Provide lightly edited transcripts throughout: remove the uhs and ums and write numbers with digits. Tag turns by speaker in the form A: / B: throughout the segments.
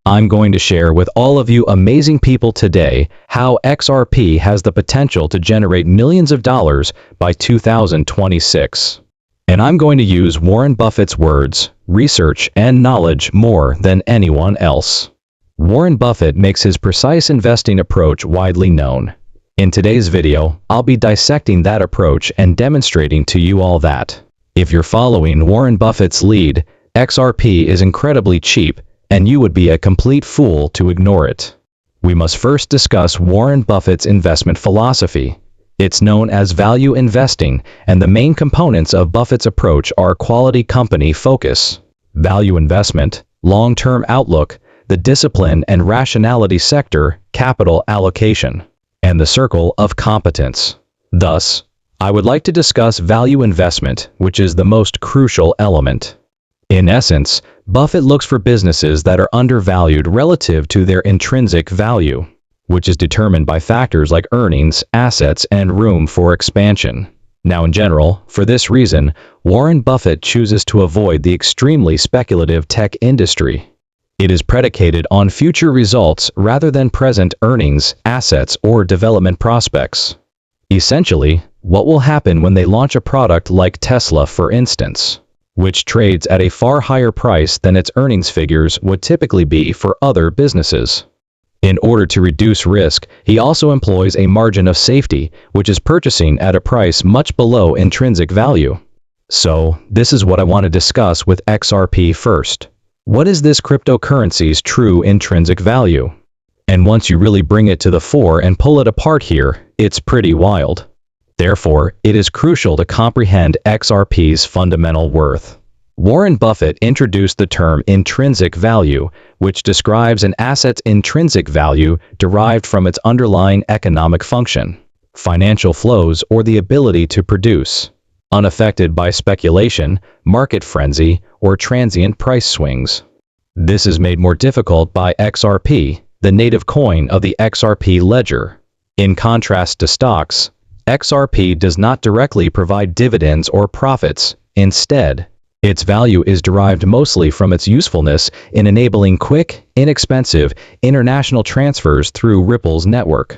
A: I'm going to share with all of you amazing people today how XRP has the potential to generate millions of dollars by 2026. And I'm going to use Warren Buffett's words, research, and knowledge more than anyone else. Warren Buffett makes his precise investing approach widely known. In today's video, I'll be dissecting that approach and demonstrating to you all that, if you're following Warren Buffett's lead, XRP is incredibly cheap, and you would be a complete fool to ignore it. We must first discuss Warren Buffett's investment philosophy. It's known as value investing, and the main components of Buffett's approach are quality company focus, value investment, long-term outlook, the discipline and rationality sector, capital allocation, and the circle of competence. Thus, I would like to discuss value investment, which is the most crucial element. In essence, Buffett looks for businesses that are undervalued relative to their intrinsic value, which is determined by factors like earnings, assets, and room for expansion. Now, in general, for this reason, Warren Buffett chooses to avoid the extremely speculative tech industry. It is predicated on future results rather than present earnings, assets, or development prospects. Essentially, what will happen when they launch a product like Tesla, for instance, which trades at a far higher price than its earnings figures would typically be for other businesses. In order to reduce risk, he also employs a margin of safety, which is purchasing at a price much below intrinsic value. So, this is what I want to discuss with XRP first. What is this cryptocurrency's true intrinsic value? And once you really bring it to the fore and pull it apart here, it's pretty wild. Therefore, it is crucial to comprehend XRP's fundamental worth. Warren Buffett introduced the term intrinsic value, which describes an asset's intrinsic value derived from its underlying economic function, financial flows, or the ability to produce, unaffected by speculation, market frenzy, or transient price swings. This is made more difficult by XRP, the native coin of the XRP ledger. In contrast to stocks, XRP does not directly provide dividends or profits. Instead, its value is derived mostly from its usefulness in enabling quick, inexpensive, international transfers through Ripple's network.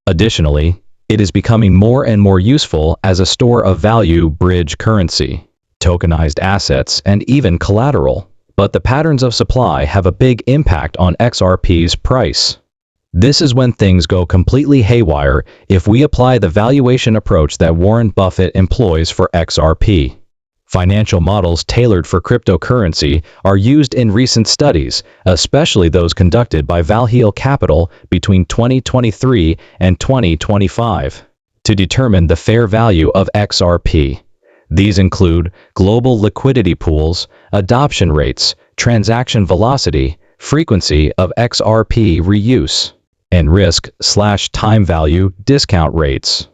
A: Additionally, it is becoming more and more useful as a store of value bridge currency, tokenized assets, and even collateral. But the patterns of supply have a big impact on XRP's price. This is when things go completely haywire if we apply the valuation approach that Warren Buffett employs for XRP. Financial models tailored for cryptocurrency are used in recent studies, especially those conducted by Valhall Capital between 2023 and 2025, to determine the fair value of XRP. These include global liquidity pools, adoption rates, transaction velocity, frequency of XRP reuse, and risk/time value discount rates.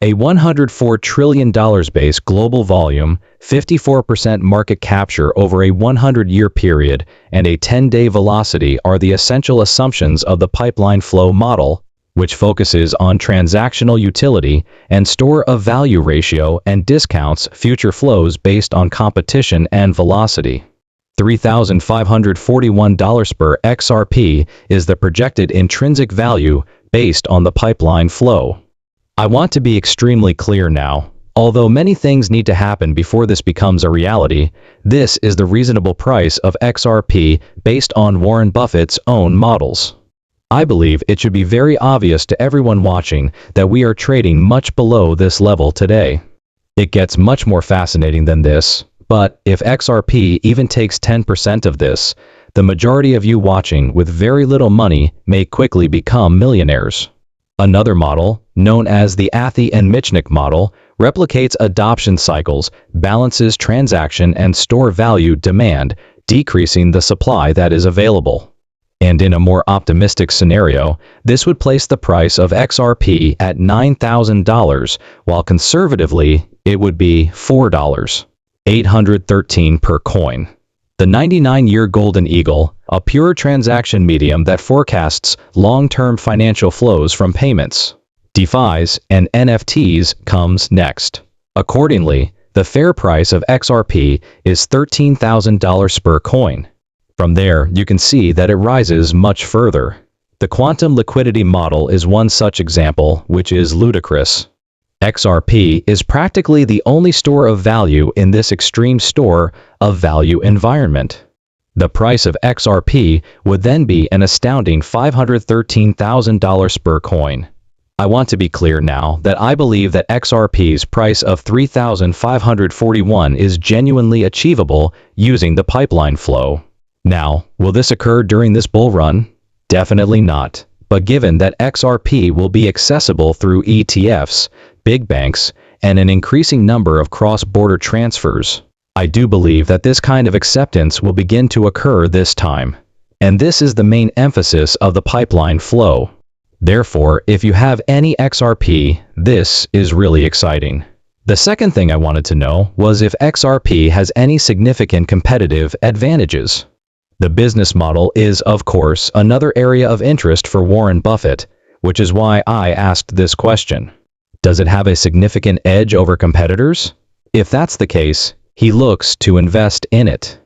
A: A $104 trillion base global volume, 54% market capture over a 100-year period, and a 10-day velocity are the essential assumptions of the pipeline flow model, which focuses on transactional utility and store of value ratio and discounts future flows based on competition and velocity. $3,541 per XRP is the projected intrinsic value based on the pipeline flow. I want to be extremely clear now. Although many things need to happen before this becomes a reality, this is the reasonable price of XRP based on Warren Buffett's own models. I believe it should be very obvious to everyone watching that we are trading much below this level today. It gets much more fascinating than this, but if XRP even takes 10% of this, the majority of you watching with very little money may quickly become millionaires. Another model, known as the Athey and Michnik model, replicates adoption cycles, balances transaction and store value demand, decreasing the supply that is available. And in a more optimistic scenario, this would place the price of XRP at $9,000, while conservatively, it would be $4.813 per coin. The 99-year Golden Eagle, a pure transaction medium that forecasts long-term financial flows from payments, DeFis, and NFTs, comes next. Accordingly, the fair price of XRP is $13,000 per coin. From there, you can see that it rises much further. The quantum liquidity model is one such example, which is ludicrous. XRP is practically the only store of value in this extreme store of value environment. The price of XRP would then be an astounding $513,000 per coin. I want to be clear now that I believe that XRP's price of $3,541 is genuinely achievable using the pipeline flow. Now, will this occur during this bull run? Definitely not. But given that XRP will be accessible through ETFs, big banks, and an increasing number of cross-border transfers, I do believe that this kind of acceptance will begin to occur this time. And this is the main emphasis of the pipeline flow. Therefore, if you have any XRP, this is really exciting. The second thing I wanted to know was if XRP has any significant competitive advantages. The business model is, of course, another area of interest for Warren Buffett, which is why I asked this question. Does it have a significant edge over competitors? If that's the case, he looks to invest in it.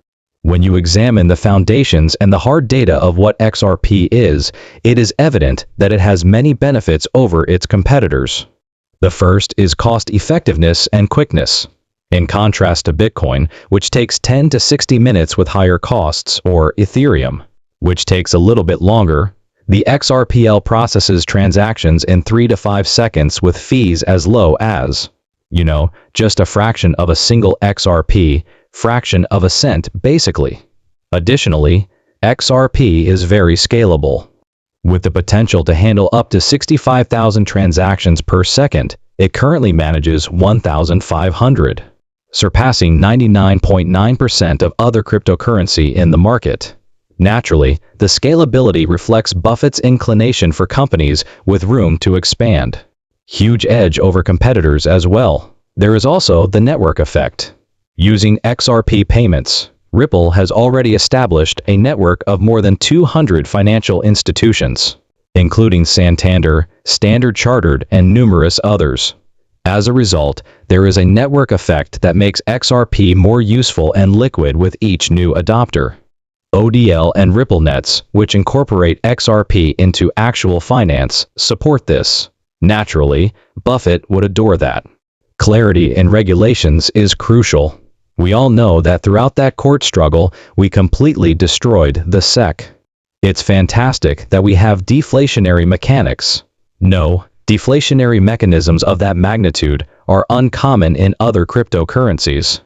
A: When you examine the foundations and the hard data of what XRP is, it is evident that it has many benefits over its competitors. The first is cost effectiveness and quickness. In contrast to Bitcoin, which takes 10 to 60 minutes with higher costs, or Ethereum, which takes a little bit longer, the XRPL processes transactions in 3 to 5 seconds with fees as low as, just a fraction of a single XRP, fraction of a cent basically. Additionally, XRP is very scalable. With the potential to handle up to 65,000 transactions per second, it currently manages 1,500, surpassing 99.9% of other cryptocurrency in the market. Naturally, the scalability reflects Buffett's inclination for companies with room to expand. Huge edge over competitors as well. There is also the network effect. Using XRP payments, Ripple has already established a network of more than 200 financial institutions, including Santander, Standard Chartered, and numerous others. As a result, there is a network effect that makes XRP more useful and liquid with each new adopter. ODL and RippleNets, which incorporate XRP into actual finance, support this. Naturally, Buffett would adore that. Clarity in regulations is crucial. We all know that throughout that court struggle, we completely destroyed the SEC. It's fantastic that we have deflationary mechanics. No, deflationary mechanisms of that magnitude are uncommon in other cryptocurrencies.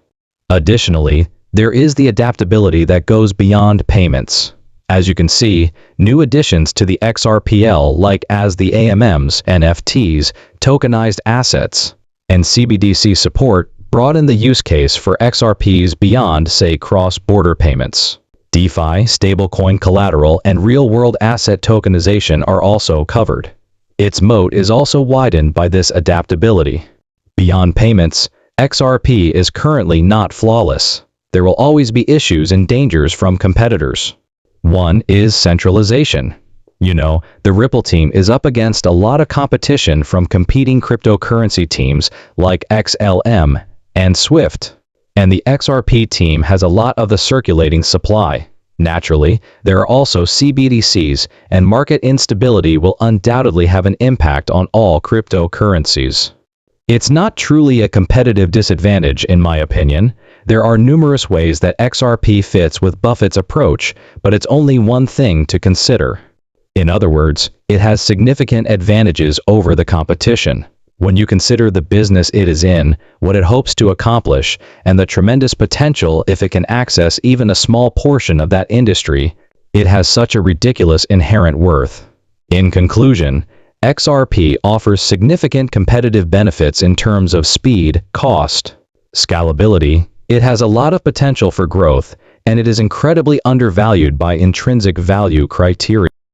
A: Additionally, there is the adaptability that goes beyond payments. As you can see, new additions to the XRPL like as the AMMs, NFTs, tokenized assets, and CBDC support broaden the use case for XRPs beyond, say, cross-border payments. DeFi, stablecoin collateral, and real-world asset tokenization are also covered. Its moat is also widened by this adaptability. Beyond payments, XRP is currently not flawless. There will always be issues and dangers from competitors. One is centralization. The Ripple team is up against a lot of competition from competing cryptocurrency teams like XLM and Swift. And the XRP team has a lot of the circulating supply. Naturally, there are also CBDCs, and market instability will undoubtedly have an impact on all cryptocurrencies. It's not truly a competitive disadvantage in my opinion. There are numerous ways that XRP fits with Buffett's approach, but it's only one thing to consider. In other words, it has significant advantages over the competition. When you consider the business it is in, what it hopes to accomplish, and the tremendous potential if it can access even a small portion of that industry, it has such a ridiculous inherent worth. In conclusion, XRP offers significant competitive benefits in terms of speed, cost, scalability. It has a lot of potential for growth, and it is incredibly undervalued by intrinsic value criteria.